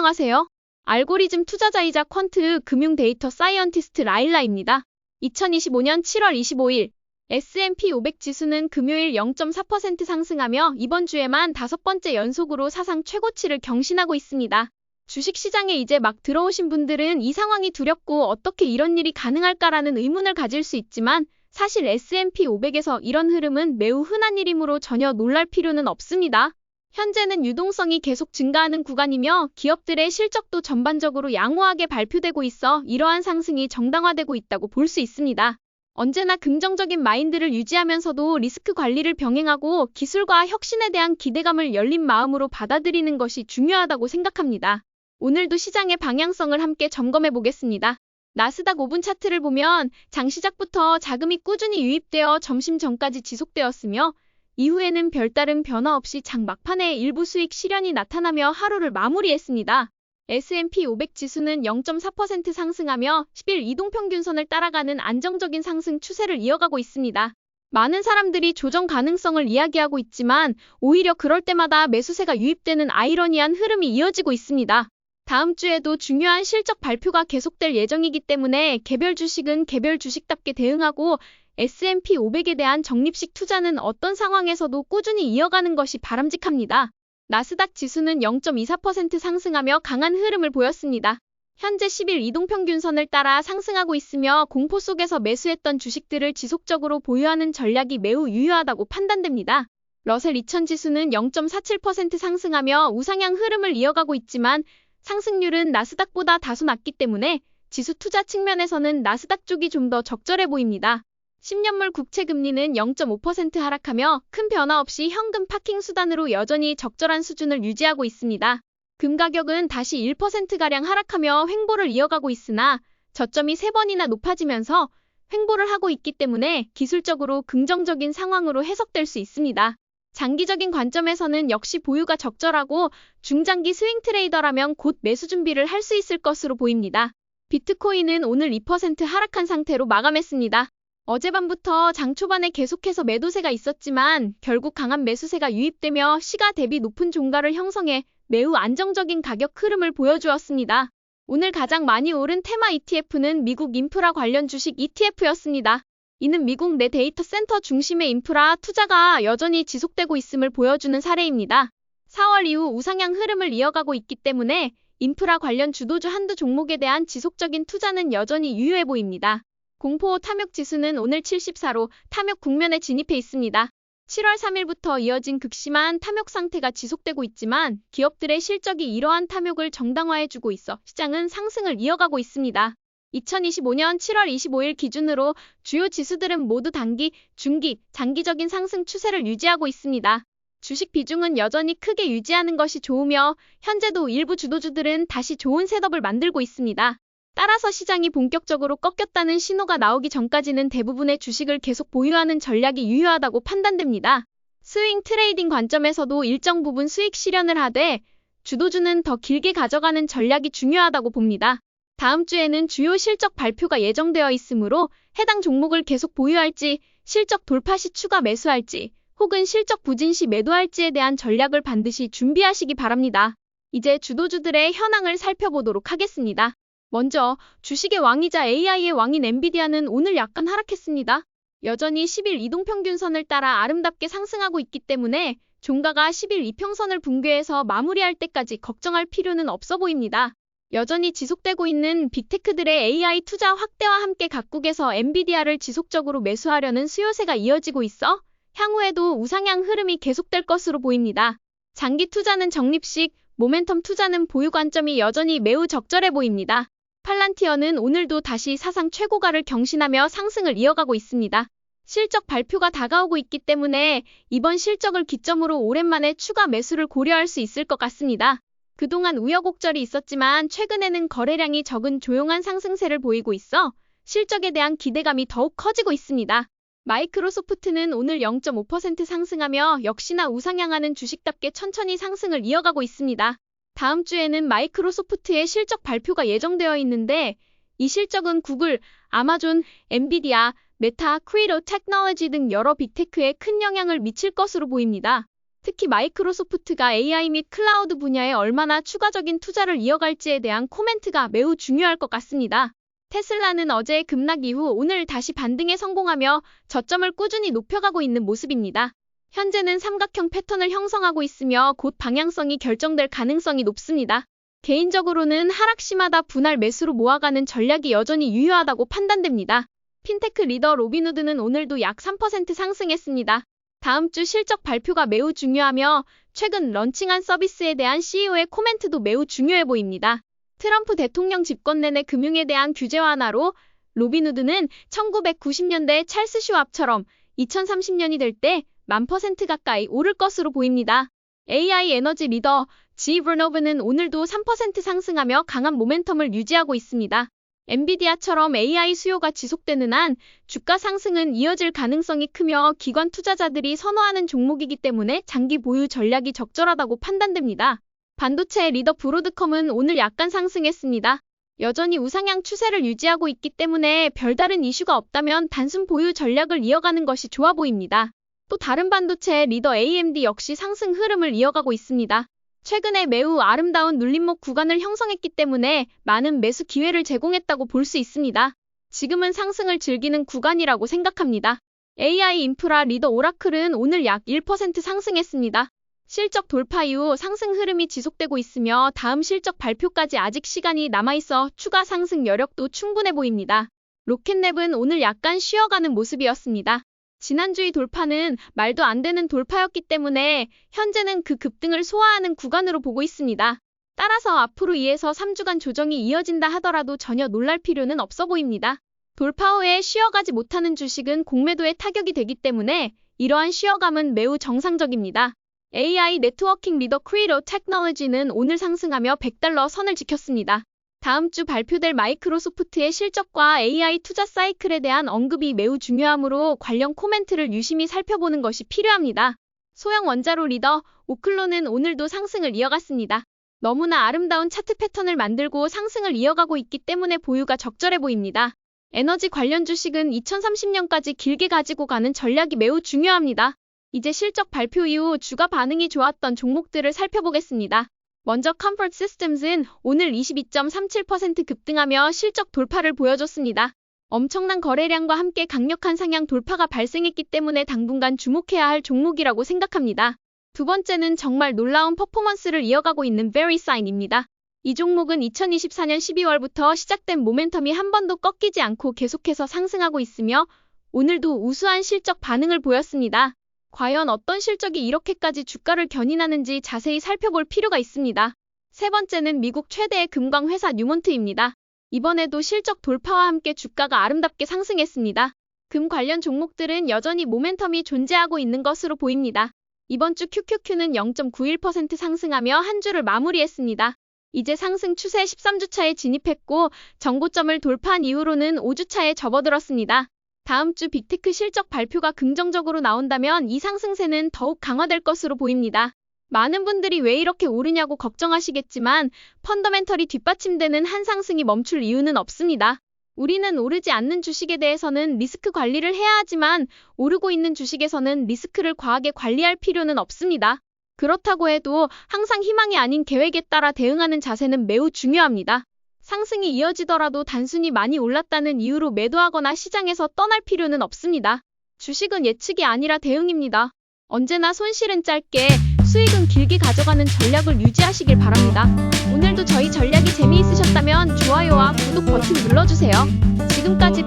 안녕하세요. 알고리즘 투자자이자 퀀트 금융 데이터 사이언티스트 라일라입니다. 2025년 7월 25일 S&P 500 지수는 금요일 0.4% 상승하며 이번 주에만 5번째 연속으로 사상 최고치를 경신하고 있습니다. 주식시장에 이제 막 들어오신 분들은 이 상황이 두렵고 어떻게 이런 일이 가능할까라는 의문을 가질 수 있지만 사실 S&P 500에서 이런 흐름은 매우 흔한 일이므로 전혀 놀랄 필요는 없습니다. 현재는 유동성이 계속 증가하는 구간이며 기업들의 실적도 전반적으로 양호하게 발표되고 있어 이러한 상승이 정당화되고 있다고 볼 수 있습니다. 언제나 긍정적인 마인드를 유지하면서도 리스크 관리를 병행하고 기술과 혁신에 대한 기대감을 열린 마음으로 받아들이는 것이 중요하다고 생각합니다. 오늘도 시장의 방향성을 함께 점검해 보겠습니다. 나스닥 5분 차트를 보면 장시작부터 자금이 꾸준히 유입되어 점심 전까지 지속되었으며 이후에는 별다른 변화 없이 장 막판에 일부 수익 실현이 나타나며 하루를 마무리했습니다. S&P 500 지수는 0.4% 상승하며 10일 이동평균선을 따라가는 안정적인 상승 추세를 이어가고 있습니다. 많은 사람들이 조정 가능성을 이야기하고 있지만 오히려 그럴 때마다 매수세가 유입되는 아이러니한 흐름이 이어지고 있습니다. 다음 주에도 중요한 실적 발표가 계속될 예정이기 때문에 개별 주식은 개별 주식답게 대응하고 S&P 500에 대한 적립식 투자는 어떤 상황에서도 꾸준히 이어가는 것이 바람직합니다. 나스닥 지수는 0.24% 상승하며 강한 흐름을 보였습니다. 현재 10일 이동평균선을 따라 상승하고 있으며 공포 속에서 매수했던 주식들을 지속적으로 보유하는 전략이 매우 유효하다고 판단됩니다. 러셀 2000 지수는 0.47% 상승하며 우상향 흐름을 이어가고 있지만 상승률은 나스닥보다 다소 낮기 때문에 지수 투자 측면에서는 나스닥 쪽이 좀 더 적절해 보입니다. 10년물 국채 금리는 0.5% 하락하며 큰 변화 없이 현금 파킹 수단으로 여전히 적절한 수준을 유지하고 있습니다. 금 가격은 다시 1%가량 하락하며 횡보를 이어가고 있으나 저점이 3번이나 높아지면서 횡보를 하고 있기 때문에 기술적으로 긍정적인 상황으로 해석될 수 있습니다. 장기적인 관점에서는 역시 보유가 적절하고 중장기 스윙 트레이더라면 곧 매수 준비를 할 수 있을 것으로 보입니다. 비트코인은 오늘 2% 하락한 상태로 마감했습니다. 어젯밤부터 장 초반에 계속해서 매도세가 있었지만 결국 강한 매수세가 유입되며 시가 대비 높은 종가를 형성해 매우 안정적인 가격 흐름을 보여주었습니다. 오늘 가장 많이 오른 테마 ETF는 미국 인프라 관련 주식 ETF였습니다. 이는 미국 내 데이터 센터 중심의 인프라 투자가 여전히 지속되고 있음을 보여주는 사례입니다. 4월 이후 우상향 흐름을 이어가고 있기 때문에 인프라 관련 주도주 한두 종목에 대한 지속적인 투자는 여전히 유효해 보입니다. 공포 탐욕 지수는 오늘 74로 탐욕 국면에 진입해 있습니다. 7월 3일부터 이어진 극심한 탐욕 상태가 지속되고 있지만 기업들의 실적이 이러한 탐욕을 정당화해주고 있어 시장은 상승을 이어가고 있습니다. 2025년 7월 25일 기준으로 주요 지수들은 모두 단기, 중기, 장기적인 상승 추세를 유지하고 있습니다. 주식 비중은 여전히 크게 유지하는 것이 좋으며 현재도 일부 주도주들은 다시 좋은 셋업을 만들고 있습니다. 따라서 시장이 본격적으로 꺾였다는 신호가 나오기 전까지는 대부분의 주식을 계속 보유하는 전략이 유효하다고 판단됩니다. 스윙 트레이딩 관점에서도 일정 부분 수익 실현을 하되 주도주는 더 길게 가져가는 전략이 중요하다고 봅니다. 다음 주에는 주요 실적 발표가 예정되어 있으므로 해당 종목을 계속 보유할지, 실적 돌파 시 추가 매수할지, 혹은 실적 부진 시 매도할지에 대한 전략을 반드시 준비하시기 바랍니다. 이제 주도주들의 현황을 살펴보도록 하겠습니다. 먼저 주식의 왕이자 AI의 왕인 엔비디아는 오늘 약간 하락했습니다. 여전히 10일 이동평균선을 따라 아름답게 상승하고 있기 때문에 종가가 10일 이평선을 붕괴해서 마무리할 때까지 걱정할 필요는 없어 보입니다. 여전히 지속되고 있는 빅테크들의 AI 투자 확대와 함께 각국에서 엔비디아를 지속적으로 매수하려는 수요세가 이어지고 있어 향후에도 우상향 흐름이 계속될 것으로 보입니다. 장기 투자는 적립식, 모멘텀 투자는 보유 관점이 여전히 매우 적절해 보입니다. 팔란티어는 오늘도 다시 사상 최고가를 경신하며 상승을 이어가고 있습니다. 실적 발표가 다가오고 있기 때문에 이번 실적을 기점으로 오랜만에 추가 매수를 고려할 수 있을 것 같습니다. 그동안 우여곡절이 있었지만 최근에는 거래량이 적은 조용한 상승세를 보이고 있어 실적에 대한 기대감이 더욱 커지고 있습니다. 마이크로소프트는 오늘 0.5% 상승하며 역시나 우상향하는 주식답게 천천히 상승을 이어가고 있습니다. 다음 주에는 마이크로소프트의 실적 발표가 예정되어 있는데 이 실적은 구글, 아마존, 엔비디아, 메타, 크리로 테크놀로지 등 여러 빅테크에 큰 영향을 미칠 것으로 보입니다. 특히 마이크로소프트가 AI 및 클라우드 분야에 얼마나 추가적인 투자를 이어갈지에 대한 코멘트가 매우 중요할 것 같습니다. 테슬라는 어제의 급락 이후 오늘 다시 반등에 성공하며 저점을 꾸준히 높여가고 있는 모습입니다. 현재는 삼각형 패턴을 형성하고 있으며 곧 방향성이 결정될 가능성이 높습니다. 개인적으로는 하락시마다 분할 매수로 모아가는 전략이 여전히 유효하다고 판단됩니다. 핀테크 리더 로빈후드는 오늘도 약 3% 상승했습니다. 다음 주 실적 발표가 매우 중요하며 최근 런칭한 서비스에 대한 CEO의 코멘트도 매우 중요해 보입니다. 트럼프 대통령 집권 내내 금융에 대한 규제 완화로 로빈후드는 1990년대 찰스 슈왑처럼 2030년이 될 때 10,000% 가까이 오를 것으로 보입니다. AI 에너지 리더 지 버노브는 오늘도 3% 상승하며 강한 모멘텀을 유지하고 있습니다. 엔비디아처럼 AI 수요가 지속되는 한 주가 상승은 이어질 가능성이 크며 기관 투자자들이 선호하는 종목이기 때문에 장기 보유 전략이 적절하다고 판단됩니다. 반도체 리더 브로드컴은 오늘 약간 상승했습니다. 여전히 우상향 추세를 유지하고 있기 때문에 별다른 이슈가 없다면 단순 보유 전략을 이어가는 것이 좋아 보입니다. 또 다른 반도체 리더 AMD 역시 상승 흐름을 이어가고 있습니다. 최근에 매우 아름다운 눌림목 구간을 형성했기 때문에 많은 매수 기회를 제공했다고 볼 수 있습니다. 지금은 상승을 즐기는 구간이라고 생각합니다. AI 인프라 리더 오라클은 오늘 약 1% 상승했습니다. 실적 돌파 이후 상승 흐름이 지속되고 있으며 다음 실적 발표까지 아직 시간이 남아있어 추가 상승 여력도 충분해 보입니다. 로켓랩은 오늘 약간 쉬어가는 모습이었습니다. 지난주의 돌파는 말도 안 되는 돌파였기 때문에 현재는 그 급등을 소화하는 구간으로 보고 있습니다. 따라서 앞으로 2에서 3주간 조정이 이어진다 하더라도 전혀 놀랄 필요는 없어 보입니다. 돌파 후에 쉬어가지 못하는 주식은 공매도에 타격이 되기 때문에 이러한 쉬어감은 매우 정상적입니다. AI 네트워킹 리더 크리로 테크놀로지는 오늘 상승하며 $100 선을 지켰습니다. 다음 주 발표될 마이크로소프트의 실적과 AI 투자 사이클에 대한 언급이 매우 중요하므로 관련 코멘트를 유심히 살펴보는 것이 필요합니다. 소형 원자로 리더 오클로는 오늘도 상승을 이어갔습니다. 너무나 아름다운 차트 패턴을 만들고 상승을 이어가고 있기 때문에 보유가 적절해 보입니다. 에너지 관련 주식은 2030년까지 길게 가지고 가는 전략이 매우 중요합니다. 이제 실적 발표 이후 주가 반응이 좋았던 종목들을 살펴보겠습니다. 먼저 컴포트 시스템즈는 오늘 22.37% 급등하며 실적 돌파를 보여줬습니다. 엄청난 거래량과 함께 강력한 상향 돌파가 발생했기 때문에 당분간 주목해야 할 종목이라고 생각합니다. 두 번째는 정말 놀라운 퍼포먼스를 이어가고 있는 VeriSign입니다. 이 종목은 2024년 12월부터 시작된 모멘텀이 한 번도 꺾이지 않고 계속해서 상승하고 있으며 오늘도 우수한 실적 반응을 보였습니다. 과연 어떤 실적이 이렇게까지 주가를 견인하는지 자세히 살펴볼 필요가 있습니다. 세 번째는 미국 최대의 금광 회사 뉴몬트입니다. 이번에도 실적 돌파와 함께 주가가 아름답게 상승했습니다. 금 관련 종목들은 여전히 모멘텀이 존재하고 있는 것으로 보입니다. 이번 주 QQQ는 0.91% 상승하며 한 주를 마무리했습니다. 이제 상승 추세 13주차에 진입했고 정고점을 돌파한 이후로는 5주차에 접어들었습니다. 다음 주 빅테크 실적 발표가 긍정적으로 나온다면 이 상승세는 더욱 강화될 것으로 보입니다. 많은 분들이 왜 이렇게 오르냐고 걱정하시겠지만 펀더멘털이 뒷받침되는 한 상승이 멈출 이유는 없습니다. 우리는 오르지 않는 주식에 대해서는 리스크 관리를 해야 하지만 오르고 있는 주식에서는 리스크를 과하게 관리할 필요는 없습니다. 그렇다고 해도 항상 희망이 아닌 계획에 따라 대응하는 자세는 매우 중요합니다. 상승이 이어지더라도 단순히 많이 올랐다는 이유로 매도하거나 시장에서 떠날 필요는 없습니다. 주식은 예측이 아니라 대응입니다. 언제나 손실은 짧게, 수익은 길게 가져가는 전략을 유지하시길 바랍니다. 오늘도 저희 전략이 재미있으셨다면 좋아요와 구독 버튼 눌러주세요. 지금까지